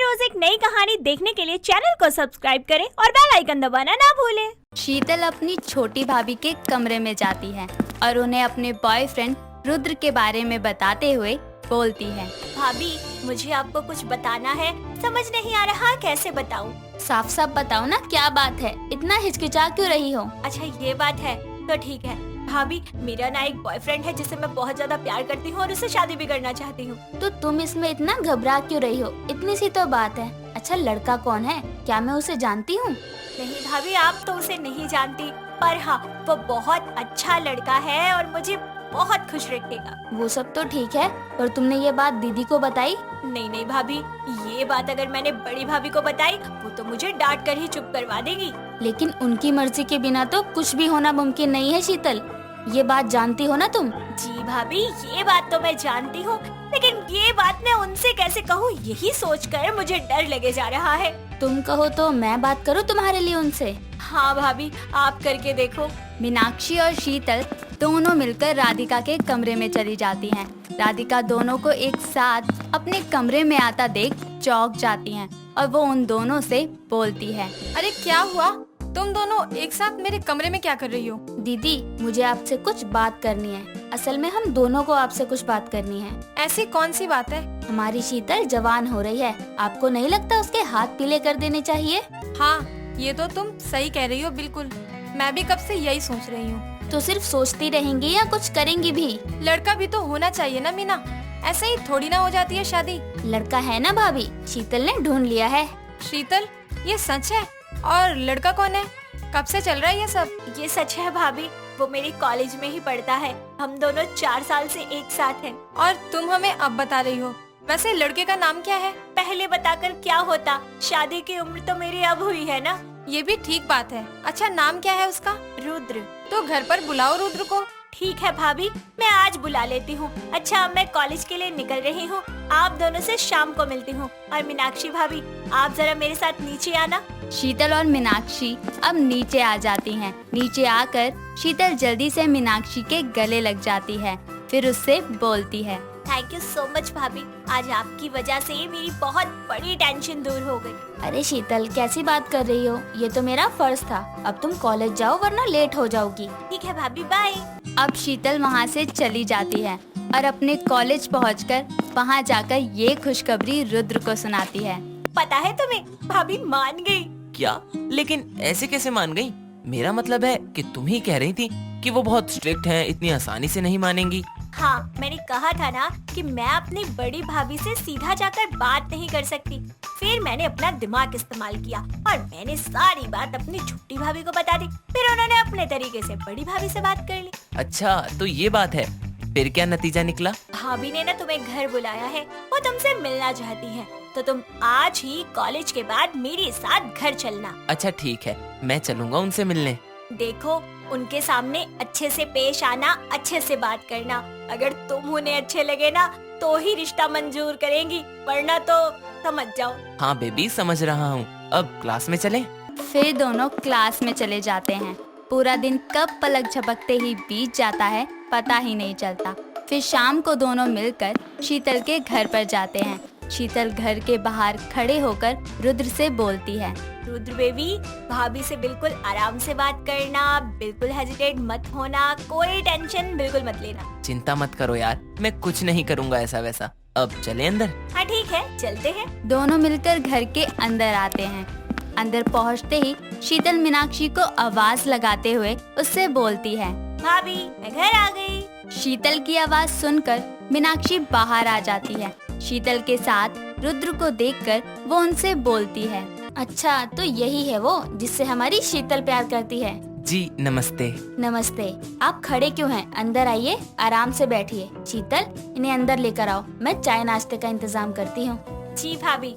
रोज एक नई कहानी देखने के लिए चैनल को सब्सक्राइब करें और बेल आइकन दबाना ना भूलें। शीतल अपनी छोटी भाभी के कमरे में जाती है और उन्हें अपने बॉयफ्रेंड रुद्र के बारे में बताते हुए बोलती है। भाभी, मुझे आपको कुछ बताना है, समझ नहीं आ रहा कैसे बताऊं। साफ साफ बताओ ना, क्या बात है, इतना हिचकिचा क्यों रही हो? अच्छा ये बात है तो ठीक है भाभी, मेरा ना एक बॉयफ्रेंड है जिसे मैं बहुत ज्यादा प्यार करती हूँ और उससे शादी भी करना चाहती हूँ। तो तुम इसमें इतना घबरा क्यों रही हो? इतनी सी तो बात है। अच्छा, लड़का कौन है? क्या मैं उसे जानती हूँ? नहीं भाभी, आप तो उसे नहीं जानती, पर हाँ वो बहुत अच्छा लड़का है और मुझे बहुत खुश रखेगा। वो सब तो ठीक है, पर तुमने ये बात दीदी को बताई? नहीं भाभी, ये बात अगर मैंने बड़ी भाभी को बताई वो तो मुझे डांट कर ही चुप करवा देगी। लेकिन उनकी मर्जी के बिना तो कुछ भी होना मुमकिन नहीं है शीतल, ये बात जानती हो ना तुम? जी भाभी, ये बात तो मैं जानती हूँ, लेकिन ये बात मैं उनसे कैसे कहूँ यही सोचकर मुझे डर लगे जा रहा है। तुम कहो तो मैं बात करूँ तुम्हारे लिए उनसे? हाँ भाभी, आप करके देखो। मीनाक्षी और शीतल दोनों मिलकर राधिका के कमरे में चली जाती हैं। राधिका दोनों को एक साथ अपने कमरे में आता देख चौंक जाती हैं और वो उन दोनों से बोलती है। अरे क्या हुआ? तुम दोनों एक साथ मेरे कमरे में क्या कर रही हो? दीदी, मुझे आपसे कुछ बात करनी है। असल में हम दोनों को आपसे कुछ बात करनी है। ऐसी कौन सी बात है? हमारी शीतल जवान हो रही है, आपको नहीं लगता उसके हाथ पीले कर देने चाहिए? हाँ, ये तो तुम सही कह रही हो, बिल्कुल। मैं भी कब से यही सोच रही हूँ। तो सिर्फ सोचती रहेंगी या कुछ करेंगी भी? लड़का भी तो होना चाहिए ना मीना, ऐसे ही थोड़ी ना हो जाती है शादी। लड़का है ना भाभी, शीतल ने ढूंढ लिया है। शीतल, ये सच है? और लड़का कौन है? कब से चल रहा है ये सब? ये सच है भाभी, वो मेरी कॉलेज में ही पढ़ता है। हम दोनों 4 साल से एक साथ हैं। और तुम हमें अब बता रही हो? वैसे लड़के का नाम क्या है? पहले बताकर क्या होता, शादी की उम्र तो मेरी अब हुई है ना। ये भी ठीक बात है। अच्छा, नाम क्या है उसका? रुद्र। तो घर पर बुलाओ रुद्र को। ठीक है भाभी, मैं आज बुला लेती हूँ। अच्छा, मैं कॉलेज के लिए निकल रही हूँ, आप दोनों से शाम को मिलती हूँ। और मीनाक्षी भाभी, आप जरा मेरे साथ नीचे आना। शीतल और मीनाक्षी अब नीचे आ जाती हैं। नीचे आकर शीतल जल्दी से मीनाक्षी के गले लग जाती है, फिर उससे बोलती है। थैंक यू सो मच भाभी, आज आपकी वजह से मेरी बहुत बड़ी टेंशन दूर हो गई। अरे शीतल, कैसी बात कर रही हो? ये तो मेरा फर्ज था। अब तुम कॉलेज जाओ वरना लेट हो जाओगी। ठीक है भाभी, बाय। अब शीतल वहाँ से चली जाती है और अपने कॉलेज पहुंचकर वहाँ जाकर ये खुशखबरी रुद्र को सुनाती है। पता है तुम्हें, भाभी मान गई। क्या? लेकिन ऐसे कैसे मान गई? मेरा मतलब है कि तुम ही कह रही थी कि वो बहुत स्ट्रिक्ट हैं, इतनी आसानी से नहीं मानेंगी। हाँ, मैंने कहा था ना कि मैं अपनी बड़ी भाभी से सीधा जाकर बात नहीं कर सकती। फिर मैंने अपना दिमाग इस्तेमाल किया और मैंने सारी बात अपनी छोटी भाभी को बता दी। फिर उन्होंने अपने तरीके से बड़ी भाभी से बात कर ली। अच्छा, तो ये बात है। फिर क्या नतीजा निकला? भाभी ने ना तुम्हें घर बुलाया है, वो तुमसे मिलना चाहती है, तो तुम आज ही कॉलेज के बाद मेरे साथ घर चलना। अच्छा ठीक है, मैं चलूंगा उनसे मिलने। देखो, उनके सामने अच्छे से पेश आना, अच्छे से बात करना। अगर तुम उन्हें अच्छे लगे ना तो ही रिश्ता मंजूर करेंगी, वरना तो समझ जाओ। हाँ बेबी, समझ रहा हूँ। अब क्लास में चलें? फिर दोनों क्लास में चले जाते हैं। पूरा दिन कब पलक झपकते ही बीत जाता है पता ही नहीं चलता। फिर शाम को दोनों मिलकर शीतल के घर पर जाते हैं। शीतल घर के बाहर खड़े होकर रुद्र से बोलती है। रुद्र बेबी, भाभी से बिल्कुल आराम से बात करना, बिल्कुल हेजिटेट मत होना, कोई टेंशन बिल्कुल मत लेना। चिंता मत करो यार, मैं कुछ नहीं करूँगा ऐसा वैसा। अब चले अंदर? हाँ ठीक है, चलते हैं। दोनों मिलकर घर के अंदर आते हैं। अंदर पहुंचते ही शीतल मीनाक्षी को आवाज लगाते हुए उससे बोलती है। भाभी, मैं घर आ गई। शीतल की आवाज सुनकर मीनाक्षी बाहर आ जाती है। शीतल के साथ रुद्र को देखकर वो उनसे बोलती है। अच्छा, तो यही है वो जिससे हमारी शीतल प्यार करती है? जी नमस्ते। नमस्ते। आप खड़े क्यों हैं? अंदर आइए, आराम से बैठिए। शीतल, इन्हें अंदर लेकर आओ, मैं चाय नाश्ते का इंतजाम करती हूँ। जी भाभी।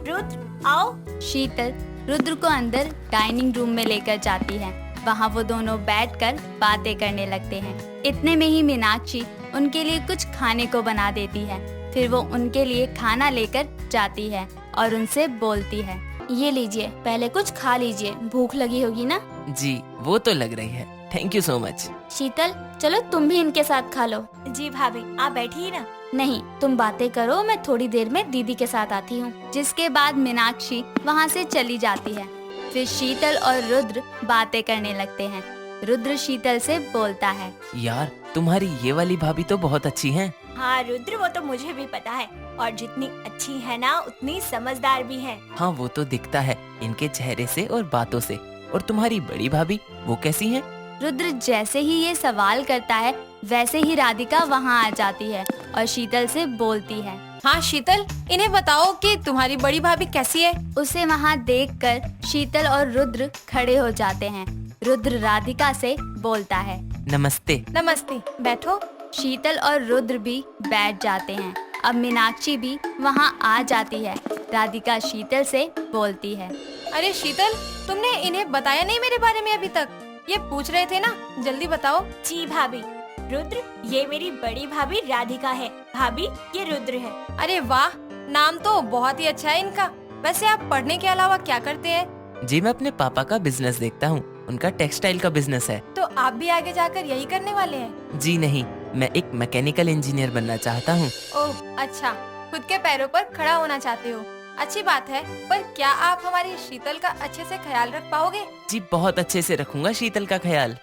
रुद्र, आओ। शीतल रुद्र को अंदर डाइनिंग रूम में लेकर जाती है। वहाँ वो दोनों बैठकर बातें करने लगते हैं। इतने में ही मीनाक्षी उनके लिए कुछ खाने को बना देती है। फिर वो उनके लिए खाना लेकर जाती है और उनसे बोलती है। ये लीजिए, पहले कुछ खा लीजिए, भूख लगी होगी ना? जी, वो तो लग रही है। Thank you so much. Sheetal, चलो तुम भी इनके साथ खा लो। जी भाभी, आप बैठिए ना। नहीं, तुम बातें करो, मैं थोड़ी देर में दीदी के साथ आती हूँ। जिसके बाद मीनाक्षी वहाँ से चली जाती है। फिर शीतल और रुद्र बातें करने लगते हैं। रुद्र शीतल से बोलता है, यार तुम्हारी ये वाली भाभी तो बहुत अच्छी हैं। हाँ रुद्र, वो तो मुझे भी पता है, और जितनी अच्छी है ना उतनी समझदार भी है। हाँ वो तो दिखता है इनके चेहरे से और बातों से। और तुम्हारी बड़ी भाभी वो कैसी हैं? रुद्र जैसे ही ये सवाल करता है वैसे ही राधिका वहाँ आ जाती है और शीतल से बोलती है, हाँ शीतल, इन्हें बताओ कि तुम्हारी बड़ी भाभी कैसी है। उसे वहाँ देखकर शीतल और रुद्र खड़े हो जाते हैं। रुद्र राधिका से बोलता है, नमस्ते। नमस्ते, बैठो। शीतल और रुद्र भी बैठ जाते हैं। अब मीनाक्षी भी वहाँ आ जाती है। राधिका शीतल से बोलती है, अरे शीतल, तुमने इन्हें बताया नहीं मेरे बारे में अभी तक? ये पूछ रहे थे ना, जल्दी बताओ। जी भाभी। रुद्र, ये मेरी बड़ी भाभी राधिका है। भाभी, ये रुद्र है। अरे वाह, नाम तो बहुत ही अच्छा है इनका। वैसे आप पढ़ने के अलावा क्या करते हैं? जी मैं अपने पापा का बिजनेस देखता हूँ, उनका टेक्सटाइल का बिजनेस है। तो आप भी आगे जाकर यही करने वाले हैं? जी नहीं, मैं एक मैकेनिकल इंजीनियर बनना चाहता हूँ। ओह अच्छा, खुद के पैरों पर खड़ा होना चाहते हो। अच्छी बात है, पर क्या आप हमारी शीतल का अच्छे से ख्याल रख पाओगे? जी बहुत अच्छे से रखूंगा शीतल का ख्याल।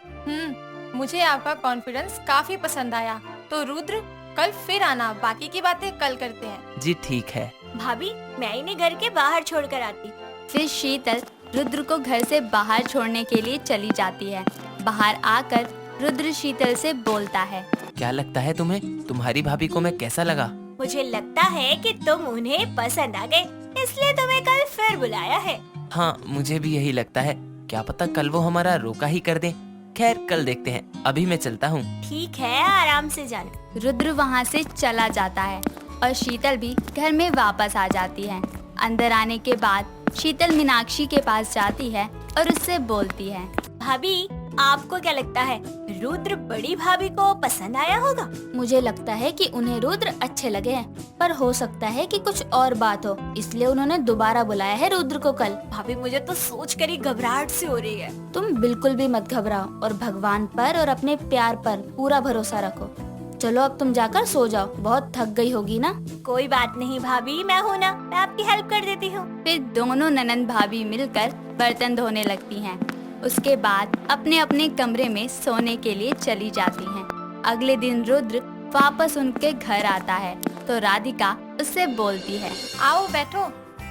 मुझे आपका कॉन्फिडेंस काफी पसंद आया। तो रुद्र, कल फिर आना, बाकी की बातें कल करते हैं। जी ठीक है। भाभी, मैं इन्हें घर के बाहर छोड़ कर आती। फिर शीतल रुद्र को घर से बाहर छोड़ने के लिए चली जाती है। बाहर आकर रुद्र शीतल से बोलता है, क्या लगता है तुम्हें, तुम्हारी भाभी को मैं कैसा लगा? मुझे लगता है कि तुम उन्हें पसंद आ गए, इसलिए तुम्हें कल फिर बुलाया है। हाँ मुझे भी यही लगता है, क्या पता कल वो हमारा रोका ही कर दें। खैर कल देखते हैं, अभी मैं चलता हूँ। ठीक है, आराम से जाना। रुद्र वहाँ से चला जाता है और शीतल भी घर में वापस आ जाती है। अंदर आने के बाद शीतल मीनाक्षी के पास जाती है और उससे बोलती है, भाभी, आपको क्या लगता है, रुद्र बड़ी भाभी को पसंद आया होगा? मुझे लगता है कि उन्हें रुद्र अच्छे लगे हैं, पर हो सकता है कि कुछ और बात हो, इसलिए उन्होंने दोबारा बुलाया है रुद्र को कल। भाभी, मुझे तो सोचकर ही घबराहट सी हो रही है। तुम बिल्कुल भी मत घबराओ और भगवान पर और अपने प्यार पर पूरा भरोसा रखो। चलो अब तुम जाकर सो जाओ, बहुत थक गई होगी ना। कोई बात नहीं भाभी, मैं हूँ ना, मैं आपकी हेल्प कर देती हूँ। फिर दोनों ननंद भाभी मिलकर बर्तन धोने लगती हैं। उसके बाद अपने अपने कमरे में सोने के लिए चली जाती हैं। अगले दिन रुद्र वापस उनके घर आता है तो राधिका उससे बोलती है, आओ बैठो,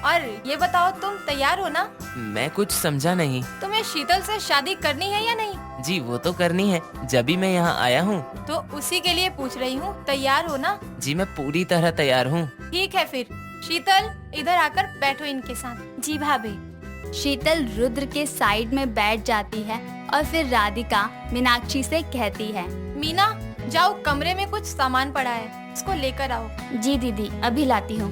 और ये बताओ तुम तैयार हो ना? मैं कुछ समझा नहीं। तुम्हें शीतल से शादी करनी है या नहीं? जी वो तो करनी है, जब भी मैं यहाँ आया हूँ। तो उसी के लिए पूछ रही हूँ, तैयार हो ना? जी मैं पूरी तरह तैयार हूँ। ठीक है फिर, शीतल इधर आकर बैठो इनके साथ। जी भाभी। शीतल रुद्र के साइड में बैठ जाती है और फिर राधिका मीनाक्षी से कहती है, मीना, जाओ कमरे में कुछ सामान पड़ा है, इसको लेकर आओ। जी दीदी, अभी लाती हूँ।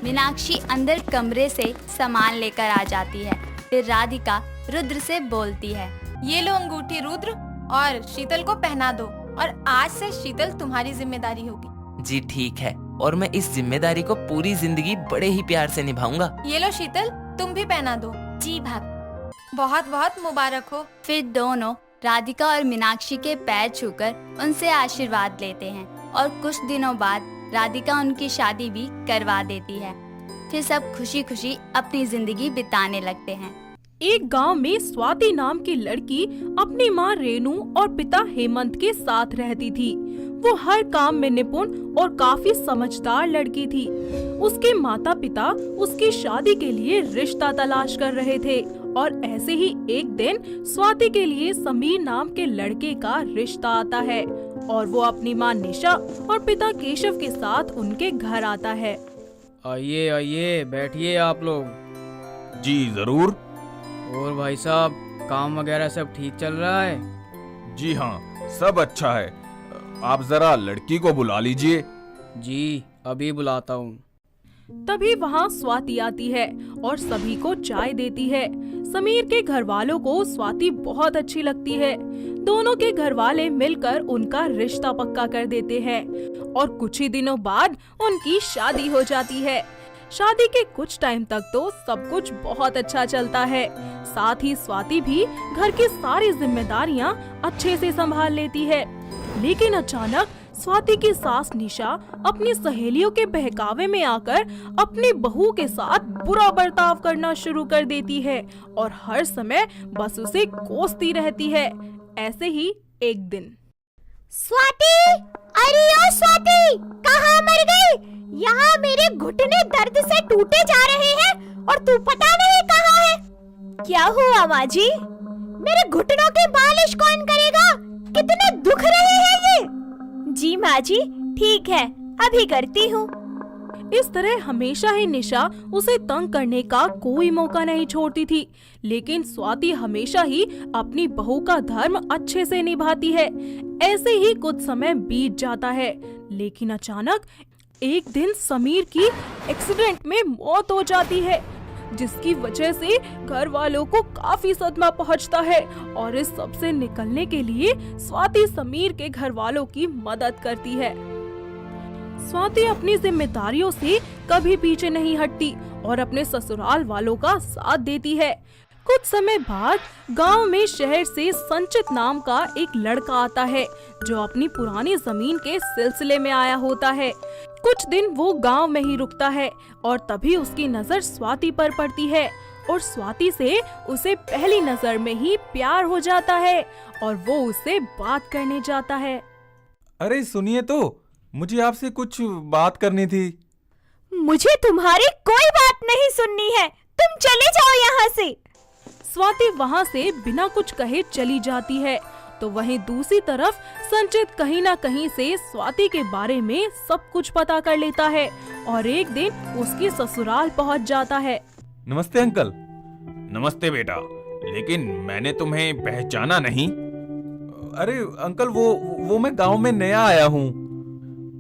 मीनाक्षी अंदर कमरे से सामान लेकर आ जाती है। फिर राधिका रुद्र से बोलती है, ये लो अंगूठी रुद्र, और शीतल को पहना दो, और आज से शीतल तुम्हारी जिम्मेदारी होगी। जी ठीक है, और मैं इस जिम्मेदारी को पूरी जिंदगी बड़े ही प्यार से निभाऊंगा। ये लो शीतल, तुम भी पहना दो। जी भाभी। बहुत बहुत मुबारक हो। फिर दोनों राधिका और मीनाक्षी के पैर छूकर उनसे आशीर्वाद लेते हैं और कुछ दिनों बाद राधिका उनकी शादी भी करवा देती है। फिर सब खुशी खुशी अपनी जिंदगी बिताने लगते हैं। एक गांव में स्वाति नाम की लड़की अपनी माँ रेणु और पिता हेमंत के साथ रहती थी। वो हर काम में निपुण और काफी समझदार लड़की थी। उसके माता पिता उसकी शादी के लिए रिश्ता तलाश कर रहे थे और ऐसे ही एक दिन स्वाति के लिए समीर नाम के लड़के का रिश्ता आता है और वो अपनी माँ निशा और पिता केशव के साथ उनके घर आता है। आइए आइए, बैठिए आप लोग। जी जरूर। और भाई साहब, काम वगैरह सब ठीक चल रहा है? जी हाँ, सब अच्छा है। आप जरा लड़की को बुला लीजिए। जी अभी बुलाता हूँ। तभी वहाँ स्वाति आती है और सभी को चाय देती है। समीर के घर वालों को स्वाति बहुत अच्छी लगती है। दोनों के घर वाले मिलकर उनका रिश्ता पक्का कर देते हैं और कुछ ही दिनों बाद उनकी शादी हो जाती है। शादी के कुछ टाइम तक तो सब कुछ बहुत अच्छा चलता है। साथ ही स्वाति भी घर की सारी जिम्मेदारियां अच्छे से संभाल लेती है। लेकिन अचानक स्वाति की सास निशा अपनी सहेलियों के बहकावे में आकर अपनी बहू के साथ बुरा बर्ताव करना शुरू कर देती है और हर समय बस उसे कोसती रहती है। ऐसे ही एक दिन स्वाति, अरे ओ स्वाति, कहाँ मर गई? यहाँ मेरे घुटने दर्द से टूटे जा रहे हैं और तू पता नहीं कहाँ है। क्या हुआ माँ जी? मेरे घुटनों की मालिश कौन करेगा? कितने दुख रहे हैं ये। जी माँ जी, ठीक है, अभी करती हूँ। इस तरह हमेशा ही निशा उसे तंग करने का कोई मौका नहीं छोड़ती थी, लेकिन स्वाति हमेशा ही अपनी बहू का धर्म अच्छे से निभाती है। ऐसे ही कुछ समय बीत जाता है, लेकिन अचानक एक दिन समीर की एक्सीडेंट में मौत हो जाती है, जिसकी वजह से घर वालों को काफी सदमा पहुंचता है और इस सब से निकलने के लिए स्वाति समीर के घर वालों की मदद करती है। स्वाति अपनी जिम्मेदारियों से कभी पीछे नहीं हटती और अपने ससुराल वालों का साथ देती है। कुछ समय बाद गांव में शहर से संचित नाम का एक लड़का आता है, जो अपनी पुरानी जमीन के सिलसिले में आया होता है। कुछ दिन वो गांव में ही रुकता है और तभी उसकी नजर स्वाति पर पड़ती है और स्वाति से उसे पहली नजर में ही प्यार हो जाता है और वो उससे बात करने जाता है। अरे सुनिए तो, मुझे आपसे कुछ बात करनी थी। मुझे तुम्हारी कोई बात नहीं सुननी है, तुम चले जाओ यहाँ से। स्वाति वहाँ से बिना कुछ कहे चली जाती है, तो वहीं दूसरी तरफ संचित कहीं ना कहीं से स्वाति के बारे में सब कुछ पता कर लेता है और एक दिन उसकी ससुराल पहुँच जाता है। नमस्ते अंकल। नमस्ते बेटा, लेकिन मैंने तुम्हें पहचाना नहीं। अरे अंकल, वो मैं गांव में नया आया हूँ।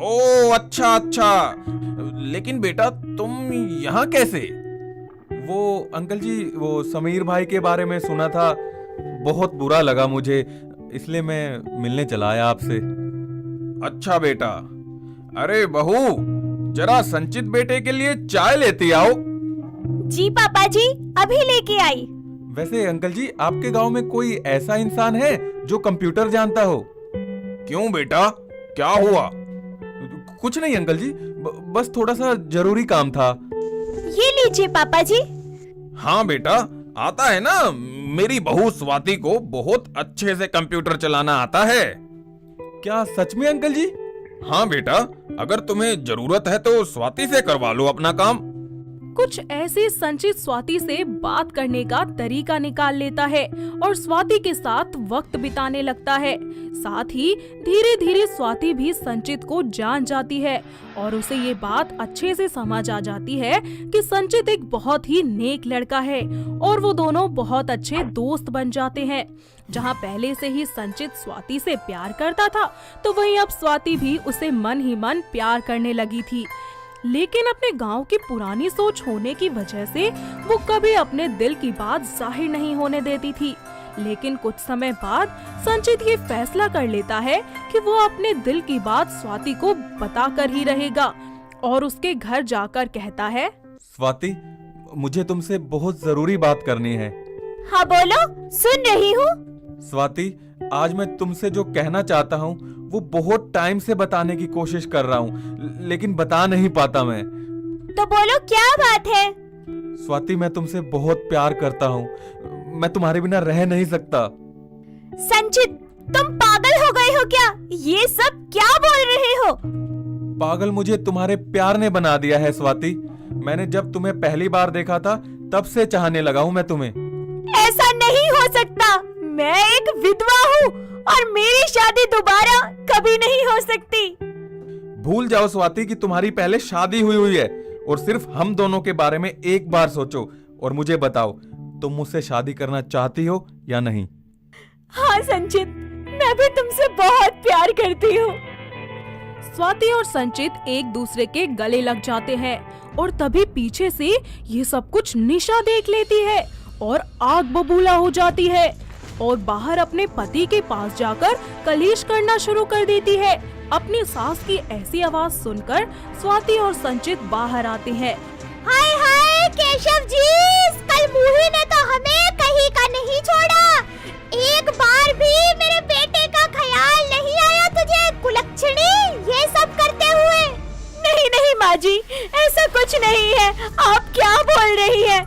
ओह अच्छा अच्छा, लेकिन बेटा तुम यहाँ कैसे? वो अंकल जी, वो समीर भाई के बारे में सुना था, बहुत बुरा लगा मुझे, इसलिए मैं मिलने चला आया आपसे। अच्छा बेटा। अरे बहू, जरा संचित बेटे के लिए चाय लेती आओ। जी पापा जी, अभी लेके आई। वैसे अंकल जी, आपके गांव में कोई ऐसा इंसान है जो कंप्यूटर जानता हो? क्यों बेटा, क्या हुआ? कुछ नहीं अंकल जी, बस थोड़ा सा जरूरी काम था। ये लीजिए पापा जी। हाँ बेटा, आता है ना, मेरी बहू स्वाति को बहुत अच्छे से कंप्यूटर चलाना आता है। क्या सच में अंकल जी? हाँ बेटा, अगर तुम्हें जरूरत है तो स्वाति से करवा लो अपना काम। कुछ ऐसे संचित स्वाति से बात करने का तरीका निकाल लेता है और स्वाति के साथ वक्त बिताने लगता है। साथ ही धीरे धीरे स्वाति भी संचित को जान जाती है और उसे ये बात अच्छे से समझ आ जाती है कि संचित एक बहुत ही नेक लड़का है और वो दोनों बहुत अच्छे दोस्त बन जाते हैं। जहाँ पहले से ही संचित स्वाति से प्यार करता था, तो वहीं अब स्वाति भी उसे मन ही मन प्यार करने लगी थी। लेकिन अपने गांव की पुरानी सोच होने की वजह से वो कभी अपने दिल की बात जाहिर नहीं होने देती थी। लेकिन कुछ समय बाद संचित ये फैसला कर लेता है कि वो अपने दिल की बात स्वाति को बताकर ही रहेगा और उसके घर जाकर कहता है, स्वाति, मुझे तुमसे बहुत जरूरी बात करनी है। हाँ बोलो, सुन रही हूँ। स्वाति, आज मैं तुमसे जो कहना चाहता हूँ वो बहुत टाइम से बताने की कोशिश कर रहा हूँ, लेकिन बता नहीं पाता मैं। तो बोलो, क्या बात है? स्वाति, मैं तुमसे बहुत प्यार करता हूँ, मैं तुम्हारे बिना रह नहीं सकता। संचित, तुम पागल हो गए हो क्या? ये सब क्या बोल रहे हो? पागल मुझे तुम्हारे प्यार ने बना दिया है स्वाति। मैंने जब तुम्हें पहली बार देखा था तब से चाहने लगा हूँ मैं तुम्हें। ऐसा नहीं हो सकता, मैं एक विधवा हूँ और मेरी शादी दोबारा कभी नहीं हो सकती। भूल जाओ स्वाति कि तुम्हारी पहले शादी हुई है और सिर्फ हम दोनों के बारे में एक बार सोचो और मुझे बताओ, तुम मुझसे शादी करना चाहती हो या नहीं? हाँ संचित, मैं भी तुमसे बहुत प्यार करती हूँ। स्वाति और संचित एक दूसरे के गले लग जाते हैं और तभी पीछे से ये सब कुछ निशा देख लेती है और आग बबूला हो जाती है और बाहर अपने पति के पास जाकर कलेश करना शुरू कर देती है। अपनी सास की ऐसी आवाज सुनकर स्वाति और संचित बाहर आते हैं। हाय हाय केशव जी, कल मूही ने तो हमें कहीं का नहीं छोड़ा। एक बार भी मेरे बेटे का ख्याल नहीं आया तुझे, कुलक्षणी। माँ जी, ऐसा कुछ नहीं है। आप क्या बोल रही है?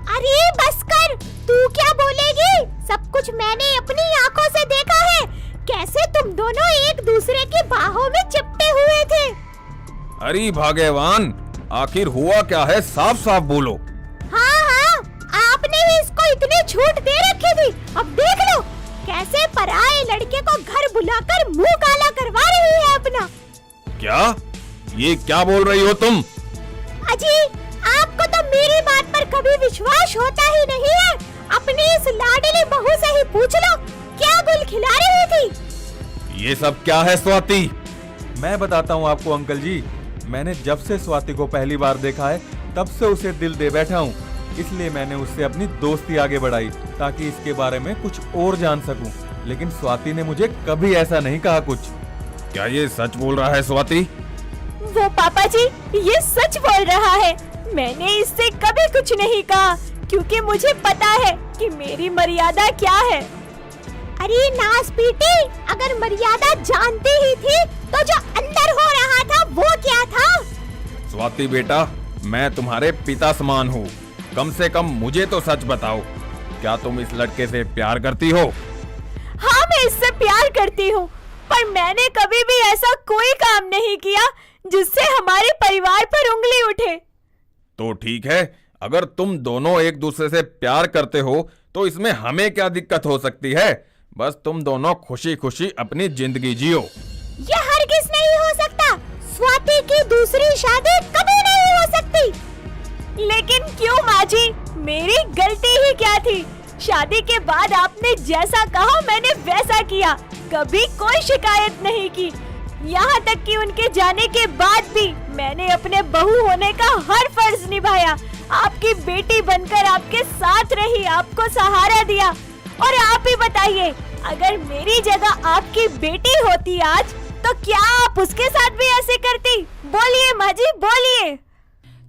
अरे बस कर, तू क्या बोलेगी? सब कुछ मैंने अपनी आंखों से देखा है। कैसे तुम दोनों एक दूसरे की बाहों में चिपटे हुए थे। अरे भाग्यवान, आखिर हुआ क्या है? साफ साफ बोलो। हाँ, आपने भी इसको इतनी छूट दे रखी थी। अब देख लो कैसे पराये लड़के को घर बुलाकर मुंह काला करवा रही है अपना। क्या? ये क्या बोल रही हो तुम? अजी, आपको तो मेरी बात पर कभी विश्वास होता ही नहीं है। अपनी इस लाडली बहू से ही पूछ लो, क्या गुल खिला रही थी। ये सब क्या है स्वाति? मैं बताता हूँ आपको अंकल जी। मैंने जब से स्वाति को पहली बार देखा है तब से उसे दिल दे बैठा हूँ। इसलिए मैंने उससे अपनी दोस्ती आगे बढ़ाई ताकि इसके बारे में कुछ और जान सकूं। लेकिन स्वाति ने मुझे कभी ऐसा नहीं कहा कुछ। क्या ये सच बोल रहा है स्वाति? वो पापा जी, ये सच बोल रहा है। मैंने इससे कभी कुछ नहीं कहा क्योंकि मुझे पता है कि मेरी मर्यादा क्या है। अरे नास बेटी, अगर मर्यादा जानती ही थी तो जो अंदर हो रहा था वो क्या था? स्वाति बेटा, मैं तुम्हारे पिता समान हूँ। कम से कम मुझे तो सच बताओ, क्या तुम इस लड़के से प्यार करती हो? हाँ, मैं इससे प्यार करती हूँ, पर मैंने कभी भी ऐसा कोई काम नहीं किया जिससे हमारे परिवार पर उंगली उठे। तो ठीक है, अगर तुम दोनों एक दूसरे से प्यार करते हो तो इसमें हमें क्या दिक्कत हो सकती है? बस तुम दोनों खुशी खुशी अपनी जिंदगी जियो। ये हरगिज नहीं हो सकता। स्वाति की दूसरी शादी कभी नहीं हो सकती। लेकिन क्यों माँ जी, मेरी गलती ही क्या थी? शादी के बाद आपने जैसा कहा मैंने वैसा किया, कभी कोई शिकायत नहीं की। यहाँ तक कि उनके जाने के बाद भी मैंने अपने बहू होने का हर फर्ज निभाया। आपकी बेटी बनकर आपके साथ रही, आपको सहारा दिया। और आप ही बताइए, अगर मेरी जगह आपकी बेटी होती आज, तो क्या आप उसके साथ भी ऐसे करती? बोलिए माँ जी, बोलिए।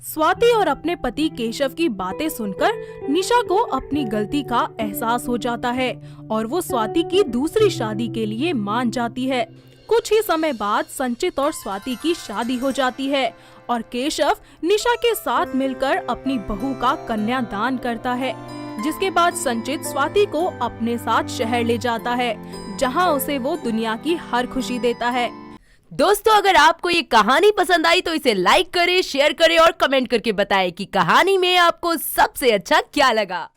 स्वाति और अपने पति केशव की बातें सुनकर निशा को अपनी गलती का एहसास हो जाता है और वो स्वाति की दूसरी शादी के लिए मान जाती है। कुछ ही समय बाद संचित और स्वाति की शादी हो जाती है और केशव निशा के साथ मिलकर अपनी बहू का कन्यादान करता है, जिसके बाद संचित स्वाति को अपने साथ शहर ले जाता है, जहां उसे वो दुनिया की हर खुशी देता है। दोस्तों, अगर आपको ये कहानी पसंद आई तो इसे लाइक करें, शेयर करें और कमेंट करके बताएं कि कहानी में आपको सबसे अच्छा क्या लगा।